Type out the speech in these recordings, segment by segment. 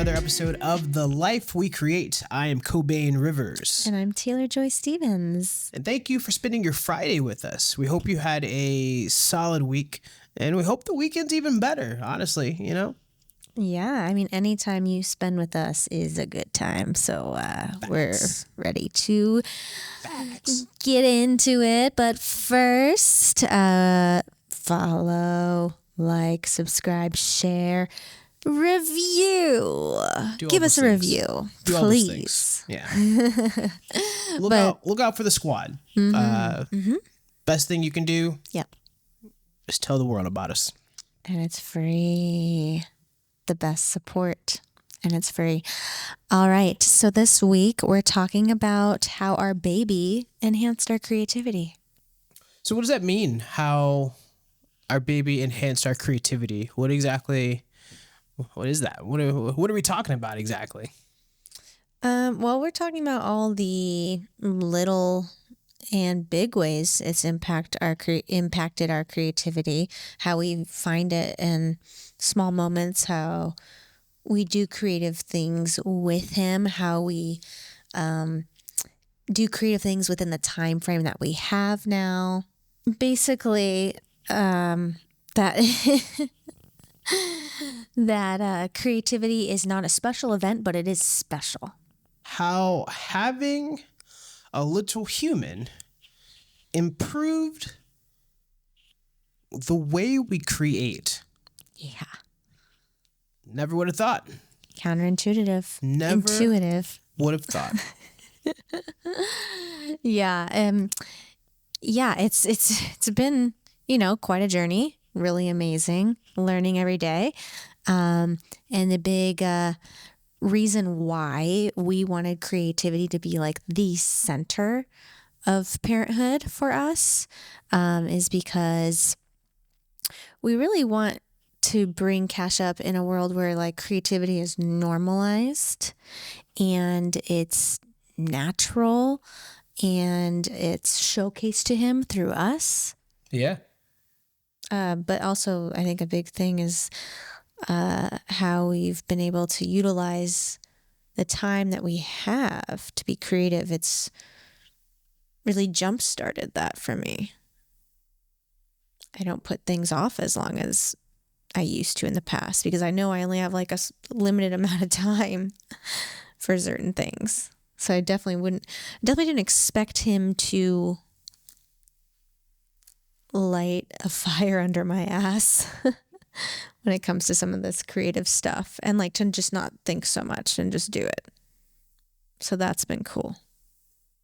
another episode of The Life We Create. I am Cobain Rivers. And I'm Taylor Joy Stevens. And thank you for spending your Friday with us. We hope you had a solid week, and we hope the weekend's even better, honestly, you know? Yeah, I mean, anytime you spend with us is a good time. So we're ready to get into it. But first, follow, like, subscribe, share, review. Give us a review, please. Yeah. Look out for the squad. Best thing you can do. Yep. Just tell the world about us. And it's free. The best support. And it's free. All right. So this week we're talking about how our baby enhanced our creativity. So what does that mean? How our baby enhanced our creativity? What is that? What are we talking about exactly? Well, we're talking about all the little and big ways it's impacted our creativity, how we find it in small moments, how we do creative things with him, how we do creative things within the time frame that we have now. Basically, that creativity is not a special event, but it is special. How having a little human improved the way we create. Yeah. Never would have thought. Counterintuitive. Never Intuitive. would have thought. Yeah. Yeah, it's been, quite a journey. Really amazing. Learning every day. And the big reason why we wanted creativity to be like the center of parenthood for us is because we really want to bring Cash up in a world where like creativity is normalized and it's natural and it's showcased to him through us. Yeah. But also I think a big thing is how we've been able to utilize the time that we have to be creative. It's really jump-started that for me. I don't put things off as long as I used to in the past because I know I only have like a limited amount of time for certain things. So I definitely didn't expect him to light a fire under my ass when it comes to some of this creative stuff and like to just not think so much and just do it. So that's been cool.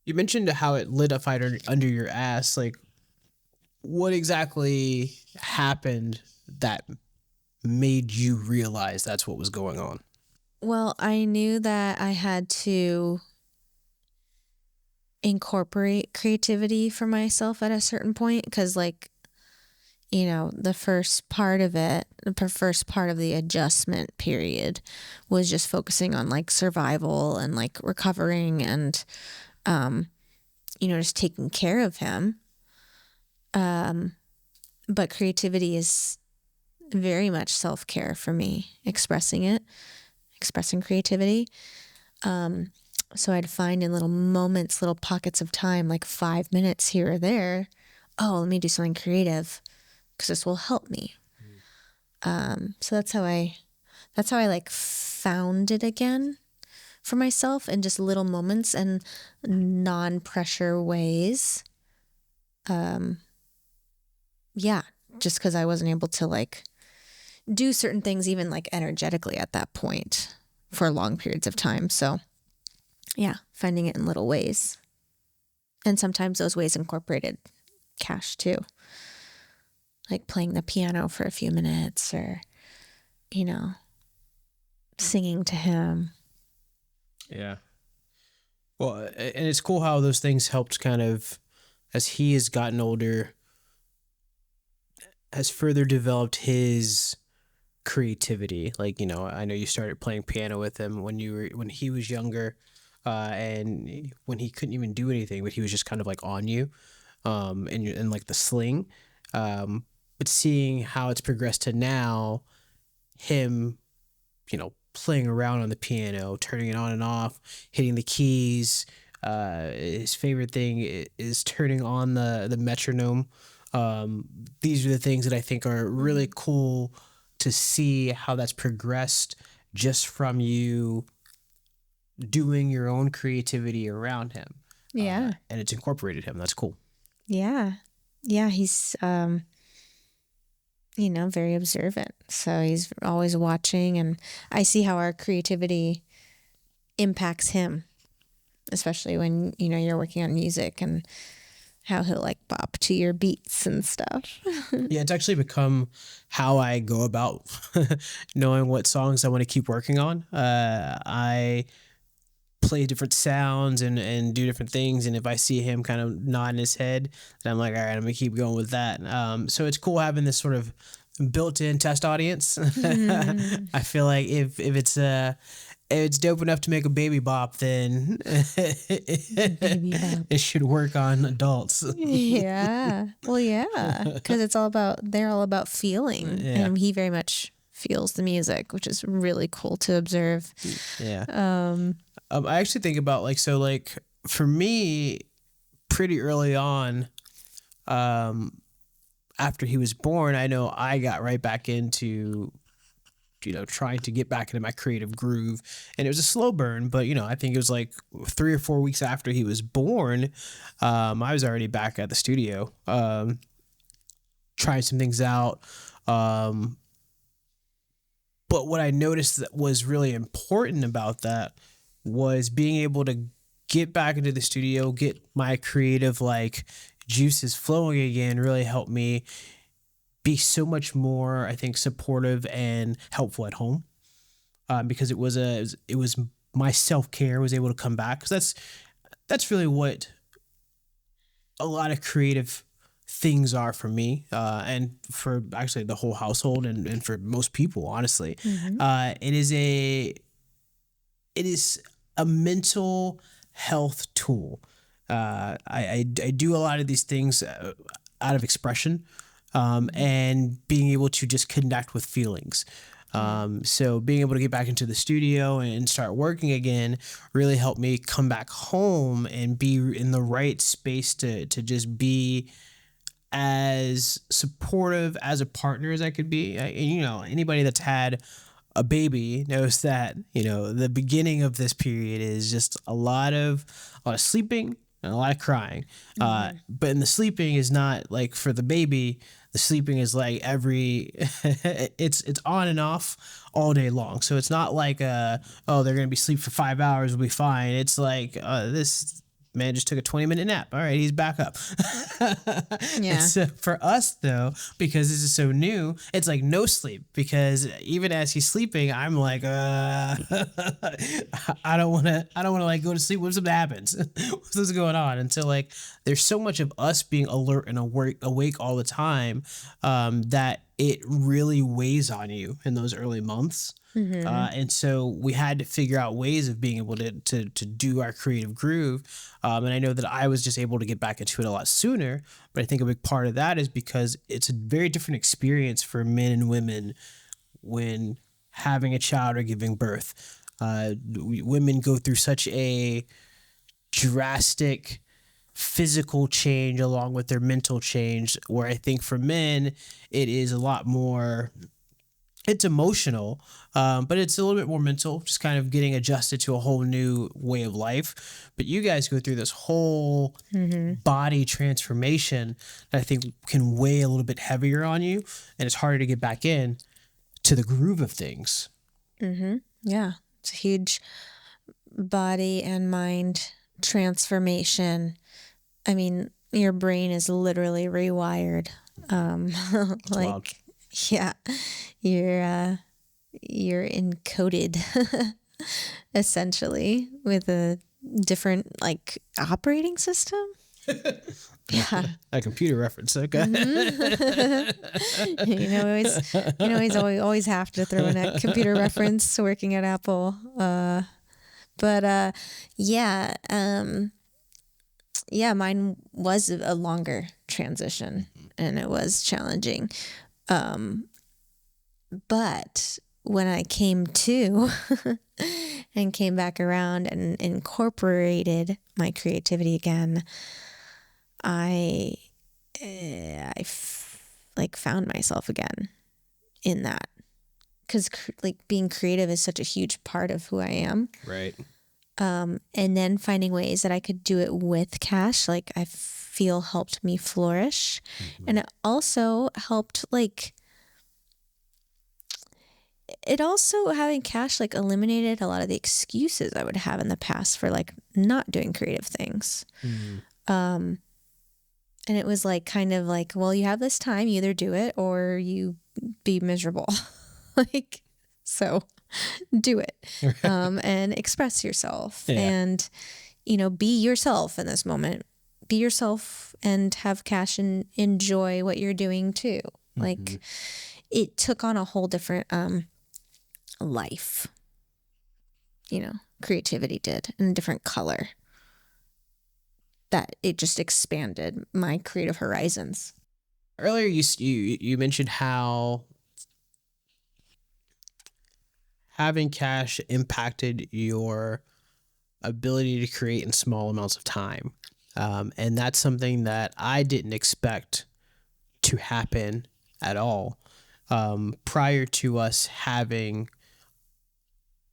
You mentioned how it lit a fire under your ass. Like, what exactly happened that made you realize that's what was going on? Well, I knew that I had to incorporate creativity for myself at a certain point because the first part of the adjustment period was just focusing on like survival and like recovering and just taking care of him. But creativity is very much self-care for me, expressing creativity. So I'd find in little moments, little pockets of time, like 5 minutes here or there. Oh, let me do something creative because this will help me. So that's how I like found it again for myself in just little moments and non-pressure ways. Yeah, just because I wasn't able to like do certain things even like energetically at that point for long periods of time. So yeah, finding it in little ways. And sometimes those ways incorporated Cash too. Like playing the piano for a few minutes or, singing to him. Yeah. Well, and it's cool how those things helped kind of, as he has gotten older, has further developed his creativity. Like, I know you started playing piano with him when he was younger, and when he couldn't even do anything, but he was just kind of like on you, and like the sling. But seeing how it's progressed to now, him, playing around on the piano, turning it on and off, hitting the keys. His favorite thing is turning on the metronome. These are the things that I think are really cool to see how that's progressed just from you doing your own creativity around him. Yeah. And it's incorporated him. That's cool. Yeah. Yeah. He's, very observant. So he's always watching, and I see how our creativity impacts him, especially when, you're working on music, and how he'll like bop to your beats and stuff. Yeah, it's actually become how I go about knowing what songs I want to keep working on. I play different sounds and do different things. And if I see him kind of nodding his head, then I'm like, all right, I'm gonna keep going with that. So it's cool having this sort of built-in test audience. I feel like if it's dope enough to make a baby bop, then Baby bop. it should work on adults. Yeah. Well, yeah, because they're all about feeling, Yeah. and he very much feels the music, which is really cool to observe. Yeah. I actually think about for me, pretty early on, after he was born, I know I got right back into, trying to get back into my creative groove. And it was a slow burn, but, I think it was like 3 or 4 weeks after he was born, I was already back at the studio, trying some things out. But what I noticed that was really important about that was being able to get back into the studio, get my creative juices flowing again, really helped me be so much more, I think, supportive and helpful at home. Because it was my self-care was able to come back, because that's really what a lot of creative things are for me, and for actually the whole household, and for most people, honestly. It is a mental health tool. I do a lot of these things out of expression, and being able to just connect with feelings. So being able to get back into the studio and start working again really helped me come back home and be in the right space to just be as supportive as a partner as I could be. Anybody that's had a baby knows that, the beginning of this period is just a lot of sleeping and a lot of crying. But in the sleeping is not like for the baby. The sleeping is like it's on and off all day long. So it's not like they're gonna be asleep for 5 hours, we'll be fine. It's like this man just took a 20-minute nap. All right, he's back up. Yeah. So for us though, because this is so new, it's like no sleep, because even as he's sleeping, I'm like, I don't want to go to sleep. What if something happens? What's going on? And so there's so much of us being alert and awake all the time, that it really weighs on you in those early months. And so we had to figure out ways of being able to do our creative groove. And I know that I was just able to get back into it a lot sooner, but I think a big part of that is because it's a very different experience for men and women when having a child or giving birth. Women go through such a drastic physical change along with their mental change, where I think for men, it is a lot more, it's emotional, but it's a little bit more mental, just kind of getting adjusted to a whole new way of life. But you guys go through this whole body transformation that I think can weigh a little bit heavier on you, and it's harder to get back in to the groove of things. Yeah. It's a huge body and mind transformation. I mean, your brain is literally rewired. Wild. Yeah, you're encoded essentially with a different operating system. Yeah, A computer reference. Okay. Always have to throw in that computer reference working at Apple. Yeah, mine was a longer transition, and it was challenging. But when I came to and came back around and incorporated my creativity again, I like found myself again in that, because like being creative is such a huge part of who I am. Right. And then finding ways that I could do it with cash, like I feel helped me flourish. And it also helped, like, it also, having cash, like, eliminated a lot of the excuses I would have in the past for like not doing creative things. And it was like, kind of like, well, you have this time, you either do it or you be miserable. Like, so do it. And express yourself. Yeah. And, be yourself in this moment. Be yourself and have cash and enjoy what you're doing too. Like, it took on a whole different life. Creativity did, in a different color. That it just expanded my creative horizons. Earlier, you mentioned how having cash impacted your ability to create in small amounts of time. And that's something that I didn't expect to happen at all. Prior to us having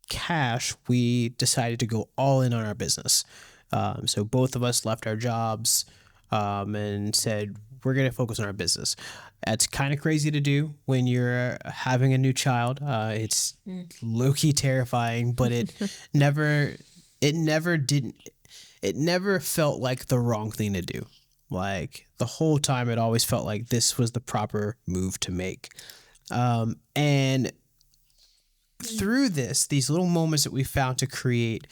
cash, we decided to go all in on our business. So both of us left our jobs and said, we're going to focus on our business. That's kind of crazy to do when you're having a new child. It's low-key terrifying, but it never felt like the wrong thing to do. Like, the whole time, it always felt like this was the proper move to make. And through these little moments that we found to create,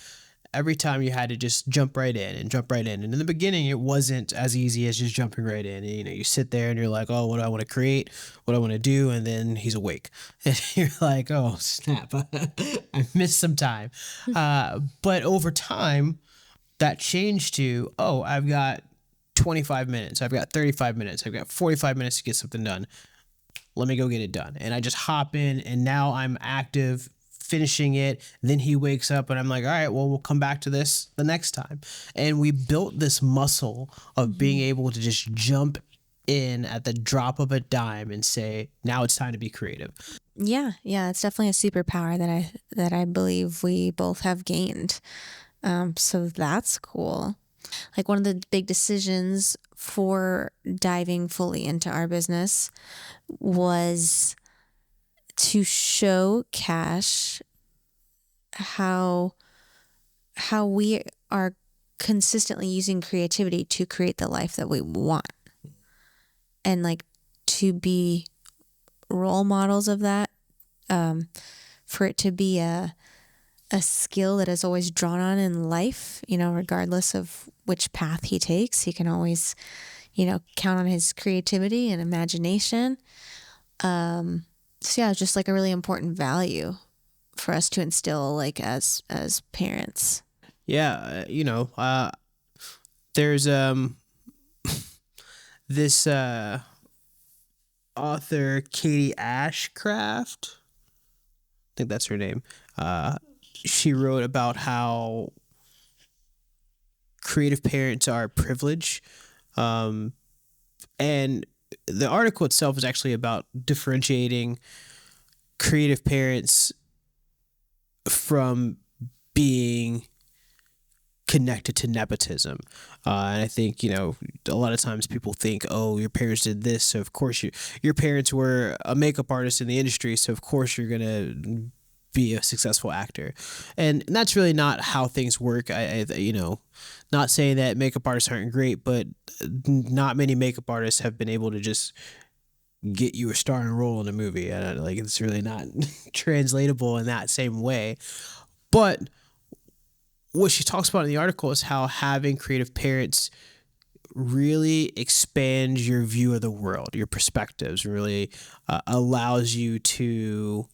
every time you had to just jump right in. And in the beginning, it wasn't as easy as just jumping right in. You sit there and you're like, oh, what do I want to create? What do I want to do? And then he's awake. And you're like, oh, snap. I missed some time. But over time, that changed to, oh, I've got 25 minutes. I've got 35 minutes. I've got 45 minutes to get something done. Let me go get it done. And I just hop in, and now I'm active, finishing it. Then he wakes up and I'm like, all right, well, we'll come back to this the next time. And we built this muscle of being able to just jump in at the drop of a dime and say, now it's time to be creative. Yeah, it's definitely a superpower that I believe we both have gained. So that's cool. Like, one of the big decisions for diving fully into our business was to show Cash how we are consistently using creativity to create the life that we want, and like to be role models of that, for it to be a skill that is always drawn on in life, regardless of which path he takes. He can always, count on his creativity and imagination. So yeah, it's just like a really important value for us to instill, like, as parents. Yeah. There's this author, Katie Ashcraft, I think that's her name. She wrote about how creative parents are a privilege. And the article itself is actually about differentiating creative parents from being connected to nepotism. And I think, a lot of times people think, oh, your parents did this, so of course your parents were a makeup artist in the industry, so of course you're going to be a successful actor. And that's really not how things work. I not saying that makeup artists aren't great, but not many makeup artists have been able to just get you a starring role in a movie. It's really not translatable in that same way. But what she talks about in the article is how having creative parents really expands your view of the world, your perspectives, really allows you to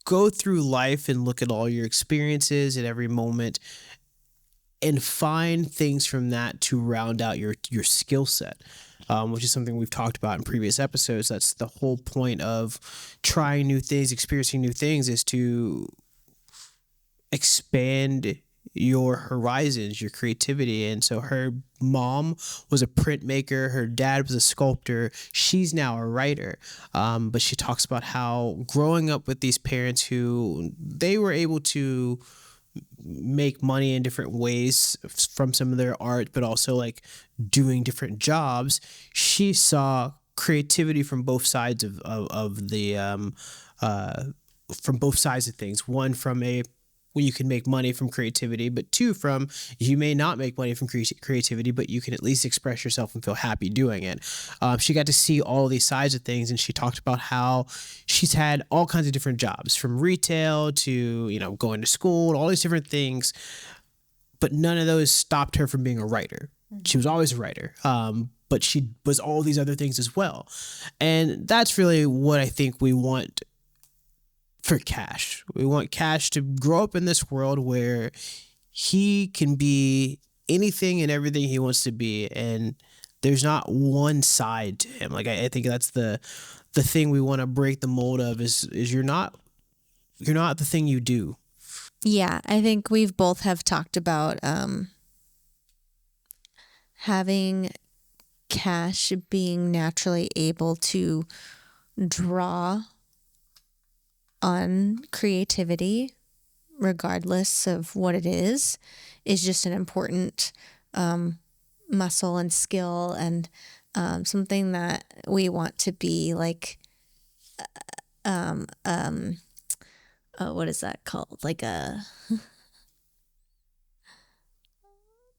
go through life and look at all your experiences at every moment and find things from that to round out your skill set, which is something we've talked about in previous episodes. That's the whole point of trying new things, experiencing new things, is to expand your horizons, your creativity. And so her mom was a printmaker, her dad was a sculptor, she's now a writer. But she talks about how growing up with these parents who they were able to make money in different ways from some of their art, but also like doing different jobs, she saw creativity from both sides of the from both sides of things. One, from a where you can make money from creativity, but two, from you may not make money from creativity, but you can at least express yourself and feel happy doing it. She got to see all these sides of things, and she talked about how she's had all kinds of different jobs, from retail to, you know, going to school, all these different things, but none of those stopped her from being a writer. She was always a writer. But she was all these other things as well. And that's really what I think we want for Cash. We want Cash to grow up in this world where he can be anything and everything he wants to be, and there's not one side to him. Like I think that's the thing we want to break the mold of, is you're not the thing you do. Yeah, I think we've both have talked about having Cash being naturally able to draw on creativity, regardless of what it is just an important muscle and skill, and something that we want to be like, what is that called? Like a,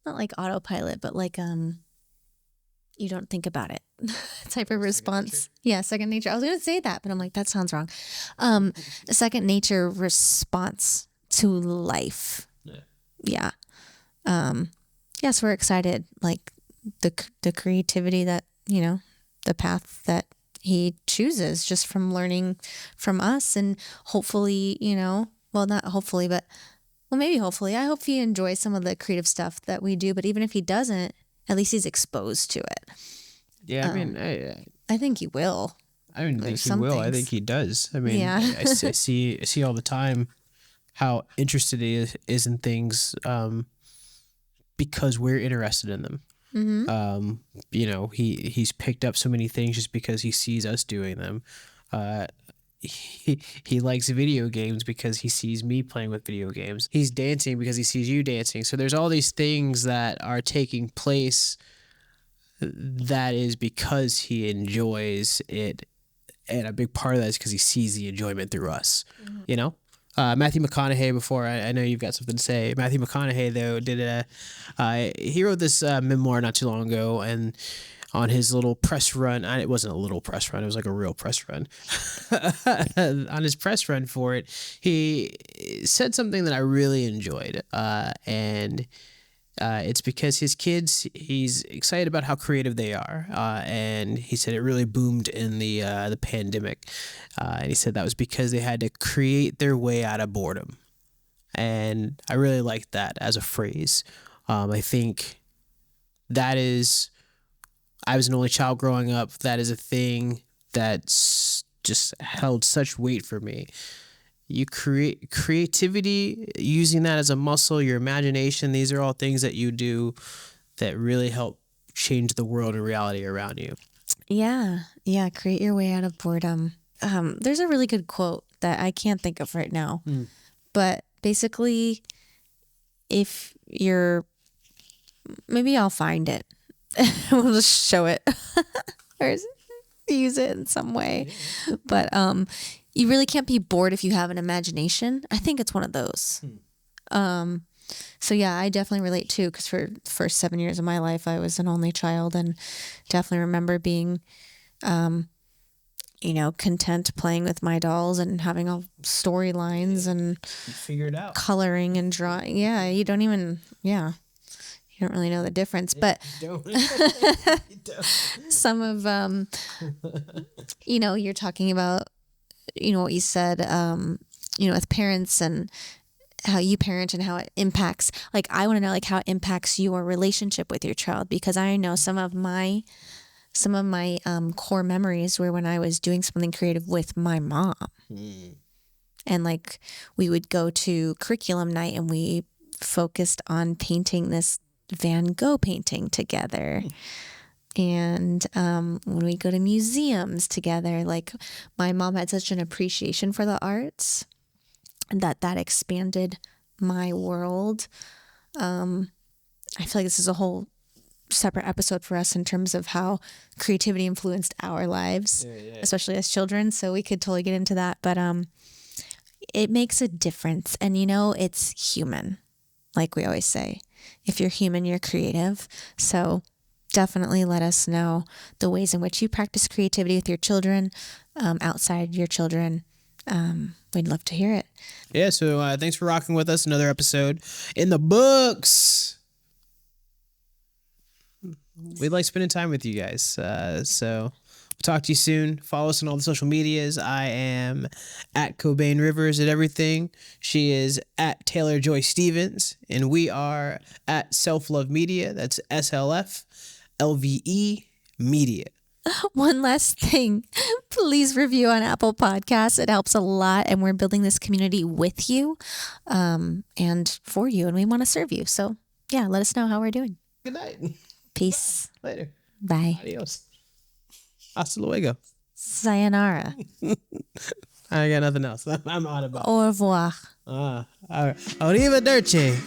not like autopilot, but like, you don't think about it type of response. Yeah, second nature. I was going to say that, but I'm like, that sounds wrong. A second nature response to life. Yeah. Yeah, so we're excited, like the creativity that, you know, the path that he chooses just from learning from us, and hopefully, you know, well, not hopefully, but well, maybe hopefully, I hope he enjoys some of the creative stuff that we do, but even if he doesn't, at least he's exposed to it. Yeah, I mean, I think he will. I don't think he will. I think he does. I mean, Yeah. I see all the time how interested he is in things, because we're interested in them. Mm-hmm. You know, he's picked up so many things just because he sees us doing them. He likes video games because he sees me playing with video games. He's dancing because he sees you dancing. So there's all these things that are taking place that is because he enjoys it, and a big part of that is because he sees the enjoyment through us. Mm-hmm. You know, Matthew McConaughey. Before I know you've got something to say. Matthew McConaughey though did he wrote this memoir not too long ago, and on his little press run, it wasn't a little press run, it was like a real press run. On his press run for it, he said something that I really enjoyed, and it's because his kids, he's excited about how creative they are, and he said it really boomed in the pandemic, and he said that was because they had to create their way out of boredom, and I really liked that as a phrase. I think that is, I was an only child growing up. That is a thing that's just held such weight for me. You create creativity, using that as a muscle, your imagination. These are all things that you do that really help change the world and reality around you. Yeah. Yeah. Create your way out of boredom. There's a really good quote that I can't think of right now, but basically, if you're, maybe I'll find it. We'll just show it or use it in some way. But you really can't be bored if you have an imagination. I think it's one of those. So yeah, I definitely relate too, because for the first 7 years of my life, I was an only child, and definitely remember being, you know, content playing with my dolls and having all storylines and You figure it out. coloring and drawing. Yeah, you don't really know the difference, but You don't. some of, you know, you're talking about, you know, what you said, you know, with parents and how you parent and how it impacts, like, I want to know like how it impacts your relationship with your child, because I know some of my core memories were when I was doing something creative with my mom. And like we would go to curriculum night and we focused on painting this Van Gogh painting together. And when we go to museums together, like my mom had such an appreciation for the arts that expanded my world. I feel like this is a whole separate episode for us in terms of how creativity influenced our lives, especially as children. So we could totally get into that, but it makes a difference. And it's human. Like we always say, if you're human, you're creative. So definitely let us know the ways in which you practice creativity with your children, outside your children. We'd love to hear it. Yeah, so thanks for rocking with us. Another episode in the books. We like spending time with you guys. So we'll talk to you soon. Follow us on all the social medias. I am at Cobain Rivers at everything. She is at Taylor Joy Stevens. And we are at Self Love Media. That's SLFLVE Media. One last thing, please review on Apple Podcasts. It helps a lot, and we're building this community with you, and for you, and we want to serve you. So yeah, let us know how we're doing. Good night. Peace. Later. Bye. Adios. Hasta luego. Sayonara. I got nothing else. I'm on about. Au revoir. Arrivederci.